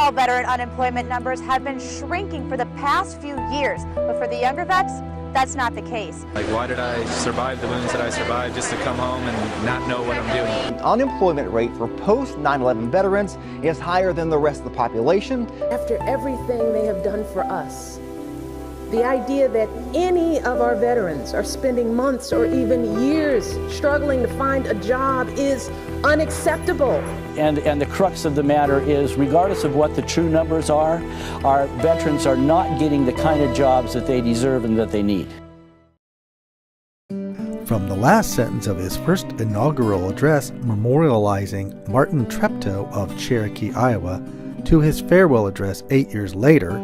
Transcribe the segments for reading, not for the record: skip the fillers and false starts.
Overall, veteran unemployment numbers have been shrinking for the past few years, but for the younger vets, that's not the case. Like, why did I survive the wounds that I survived just to come home and not know what I'm doing? The unemployment rate for post-9/11 veterans is higher than the rest of the population. After everything they have done for us, the idea that any of our veterans are spending months or even years struggling to find a job is unacceptable. And the crux of the matter is, regardless of what the true numbers are, our veterans are not getting the kind of jobs that they deserve and that they need. From the last sentence of his first inaugural address memorializing Martin Treptow of Cherokee, Iowa, to his farewell address 8 years later,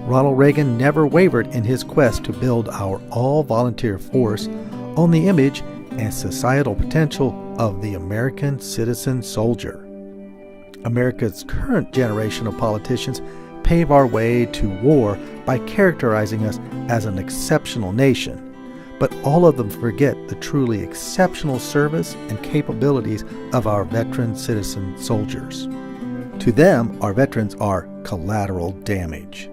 Ronald Reagan never wavered in his quest to build our all-volunteer force on the image and societal potential of the American citizen soldier. America's current generation of politicians pave our way to war by characterizing us as an exceptional nation, but all of them forget the truly exceptional service and capabilities of our veteran citizen soldiers. To them, our veterans are collateral damage.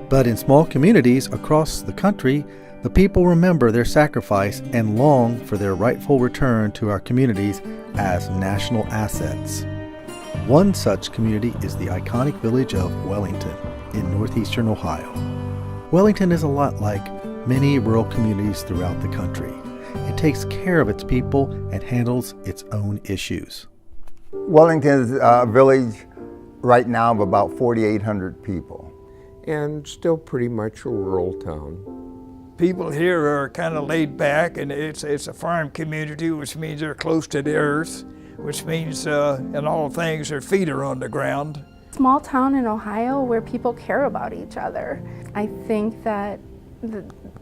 But in small communities across the country, the people remember their sacrifice and long for their rightful return to our communities as national assets. One such community is the iconic village of Wellington in northeastern Ohio. Wellington is a lot like many rural communities throughout the country. It takes care of its people and handles its own issues. Wellington is a village right now of about 4,800 people. And still pretty much a rural town. People here are kind of laid back, and it's a farm community, which means they're close to the earth, which means in all things their feet are on the ground. Small town in Ohio where people care about each other. I think that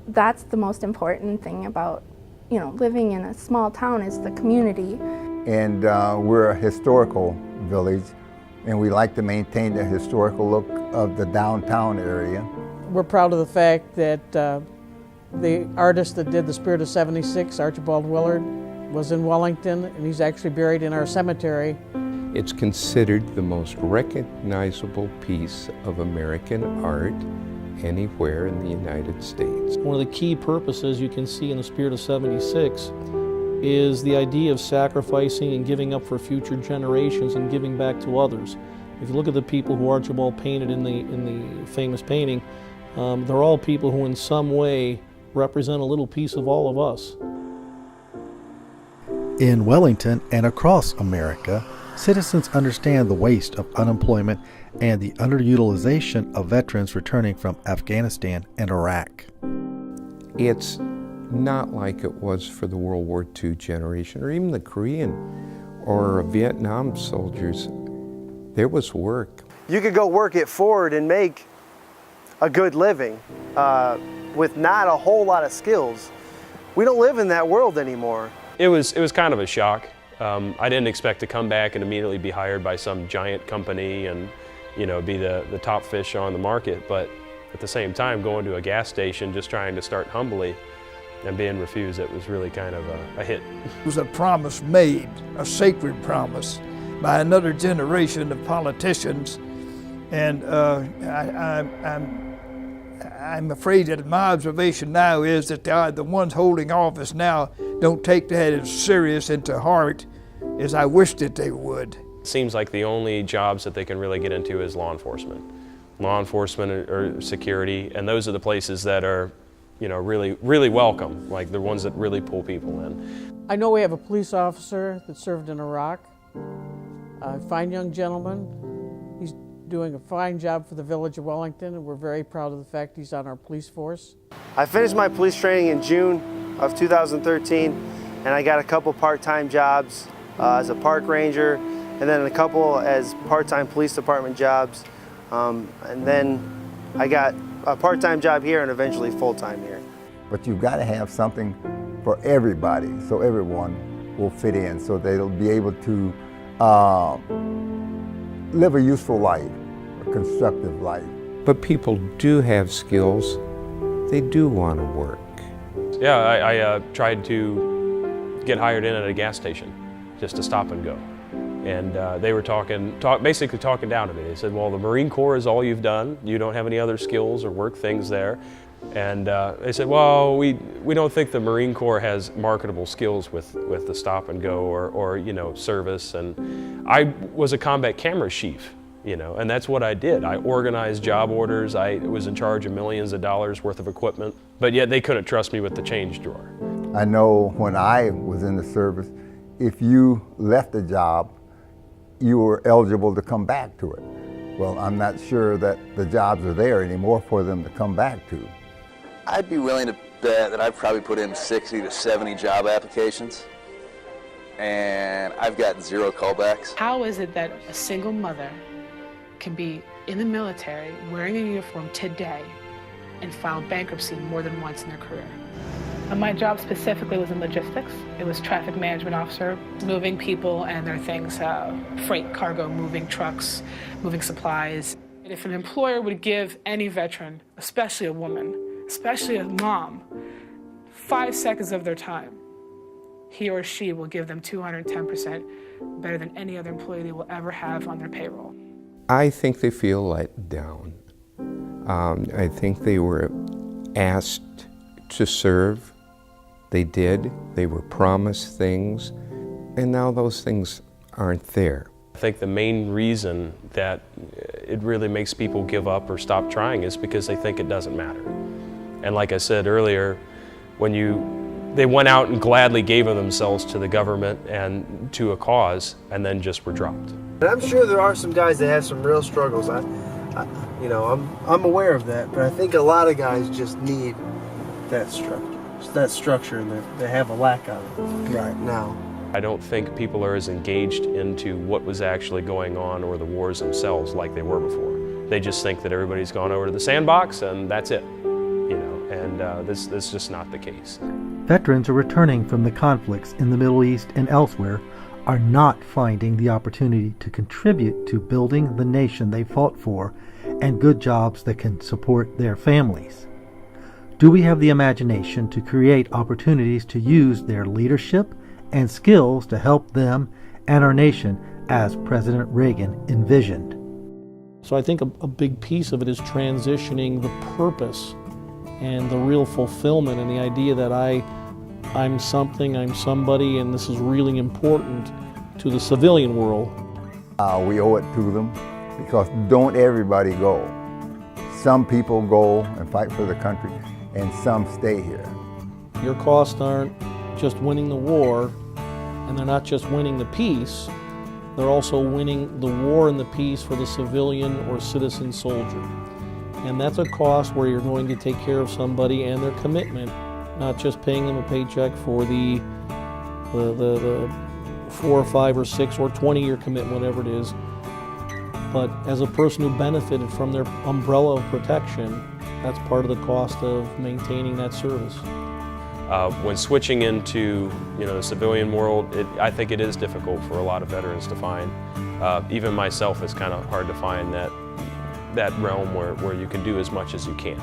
that's the most important thing about, living in a small town is the community. And we're a historical village, and we like to maintain the historical look of the downtown area. We're proud of the fact that the artist that did the Spirit of '76, Archibald Willard, was in Wellington, and he's actually buried in our cemetery. It's considered the most recognizable piece of American art anywhere in the United States. One of the key purposes you can see in the Spirit of '76 is the idea of sacrificing and giving up for future generations and giving back to others. If you look at the people who Archibald painted in the famous painting, they're all people who in some way represent a little piece of all of us. In Wellington and across America, citizens understand the waste of unemployment and the underutilization of veterans returning from Afghanistan and Iraq. It's not like it was for the World War II generation or even the Korean or Vietnam soldiers. There was work. You could go work at Ford and make a good living with not a whole lot of skills. We don't live in that world anymore. It was kind of a shock. I didn't expect to come back and immediately be hired by some giant company and be the top fish on the market, but at the same time going to a gas station just trying to start humbly and being refused, it was really kind of a hit. It was a promise made, a sacred promise, by another generation of politicians, and I'm afraid that my observation now is that the ones holding office now don't take that as serious and to heart as I wish that they would. It seems like the only jobs that they can really get into is law enforcement or security, and those are the places that are really welcome, like the ones that really pull people in. I know we have a police officer that served in Iraq, a fine young gentleman. He's doing a fine job for the village of Wellington, and we're very proud of the fact he's on our police force. I finished my police training in June of 2013, and I got a couple part-time jobs as a park ranger, and then a couple as part-time police department jobs, and then I got a part-time job here and eventually full-time here. But you've got to have something for everybody, so everyone will fit in, so they'll be able to live a useful life, a constructive life. But people do have skills. They do want to work. Yeah, I tried to get hired in at a gas station just to stop and go. And they were basically talking down to me. They said, well, the Marine Corps is all you've done. You don't have any other skills or work things there. And they said, well, we don't think the Marine Corps has marketable skills with the stop and go or you know, service. And I was a combat camera chief, you know, and that's what I did. I organized job orders. I was in charge of millions of dollars worth of equipment, but yet they couldn't trust me with the change drawer. I know when I was in the service, if you left a job, you were eligible to come back to it. Well, I'm not sure that the jobs are there anymore for them to come back to. I'd be willing to bet that I've probably put in 60 to 70 job applications, and I've got 0 callbacks. How is it that a single mother can be in the military, wearing a uniform today, and file bankruptcy more than once in their career? My job specifically was in logistics. It was traffic management officer, moving people and their things, freight, cargo, moving trucks, moving supplies. And if an employer would give any veteran, especially a woman, especially a mom, 5 seconds of their time, he or she will give them 210% better than any other employee they will ever have on their payroll. I think they feel let down. I think they were asked to serve. They did. They were promised things, and now those things aren't there. I think the main reason that it really makes people give up or stop trying is because they think it doesn't matter. And like I said earlier, they went out and gladly gave of themselves to the government and to a cause, and then just were dropped. And I'm sure there are some guys that have some real struggles. You know, I'm aware of that, but I think a lot of guys just need that structure that they have a lack of right now. I don't think people are as engaged into what was actually going on or the wars themselves like they were before. They just think that everybody's gone over to the sandbox and that's it, you know, and this is just not the case. Veterans are returning from the conflicts in the Middle East and elsewhere are not finding the opportunity to contribute to building the nation they fought for and good jobs that can support their families. Do we have the imagination to create opportunities to use their leadership and skills to help them and our nation as President Reagan envisioned? So I think a big piece of it is transitioning the purpose and the real fulfillment and the idea that I'm something, I'm somebody, and this is really important to the civilian world. We owe it to them because don't everybody go. Some people go and fight for the country and some stay here. Your costs aren't just winning the war, and they're not just winning the peace, they're also winning the war and the peace for the civilian or citizen soldier. And that's a cost where you're going to take care of somebody and their commitment, not just paying them a paycheck for the 4 or 5 or 6 or 20-year commitment, whatever it is, but as a person who benefited from their umbrella of protection, that's part of the cost of maintaining that service. When switching into the civilian world, I think it is difficult for a lot of veterans to find. Even myself, it's kind of hard to find that realm where you can do as much as you can.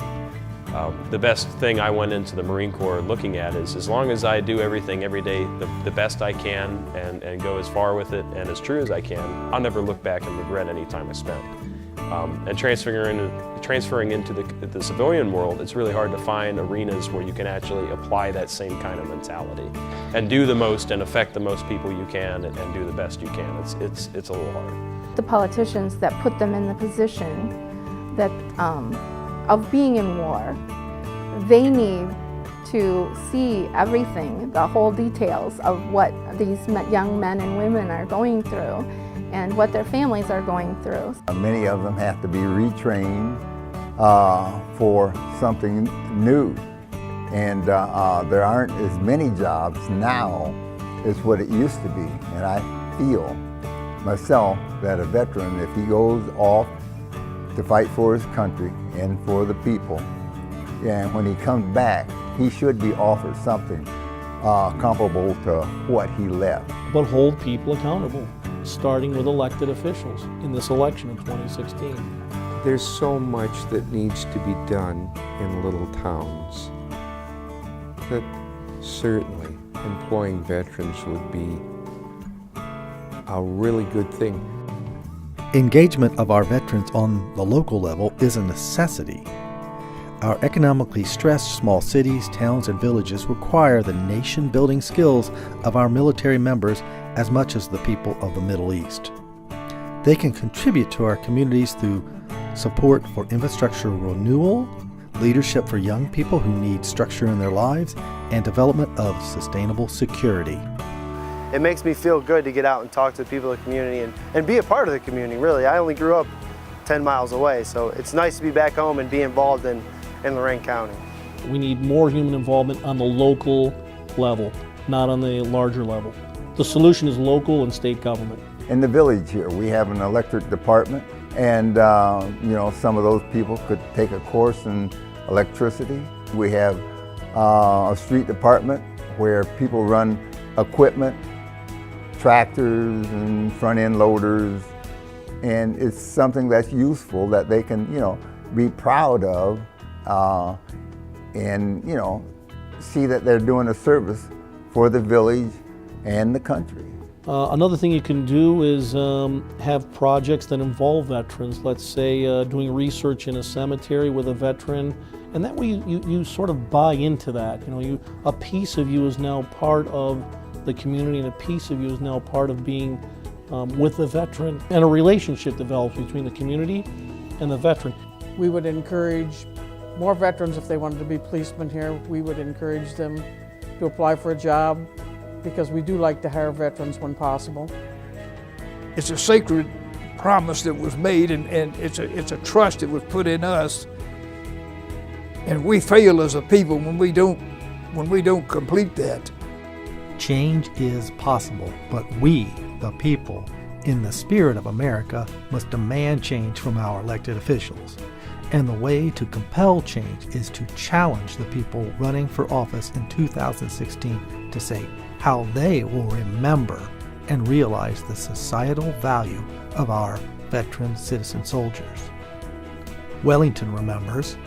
The best thing I went into the Marine Corps looking at is as long as I do everything every day the best I can and go as far with it and as true as I can, I'll never look back and regret any time I spent. And transferring into the civilian world, it's really hard to find arenas where you can actually apply that same kind of mentality and do the most and affect the most people you can and do the best you can. It's a little hard. The politicians that put them in the position that of being in war, they need to see everything, the whole details of what these young men and women are going through and what their families are going through. Many of them have to be retrained for something new. And there aren't as many jobs now as what it used to be. And I feel myself that a veteran, if he goes off to fight for his country and for the people, and when he comes back, he should be offered something comparable to what he left. But hold people accountable, starting with elected officials in this election in 2016. There's so much that needs to be done in little towns that certainly employing veterans would be a really good thing. Engagement of our veterans on the local level is a necessity. Our economically stressed small cities, towns, and villages require the nation-building skills of our military members as much as the people of the Middle East. They can contribute to our communities through support for infrastructure renewal, leadership for young people who need structure in their lives, and development of sustainable security. It makes me feel good to get out and talk to the people of the community and be a part of the community, really. I only grew up 10 miles away, so it's nice to be back home and be involved in Lorain County. We need more human involvement on the local level, not on the larger level. The solution is local and state government. In the village here, we have an electric department, and some of those people could take a course in electricity. We have a street department where people run equipment, tractors and front-end loaders, and it's something that's useful that they can, be proud of and, see that they're doing a service for the village and the country. Another thing you can do is have projects that involve veterans. Let's say doing research in a cemetery with a veteran, and that way you sort of buy into that. A piece of you is now part of the community, and a piece of you is now part of being with the veteran, and a relationship develops between the community and the veteran. We would encourage more veterans, if they wanted to be policemen here, we would encourage them to apply for a job, because we do like to hire veterans when possible. It's a sacred promise that was made, and it's a trust that was put in us. And we fail as a people when we don't complete that. Change is possible, but we, the people, in the spirit of America, must demand change from our elected officials. And the way to compel change is to challenge the people running for office in 2016 to say how they will remember and realize the societal value of our veteran citizen soldiers. Wellington remembers.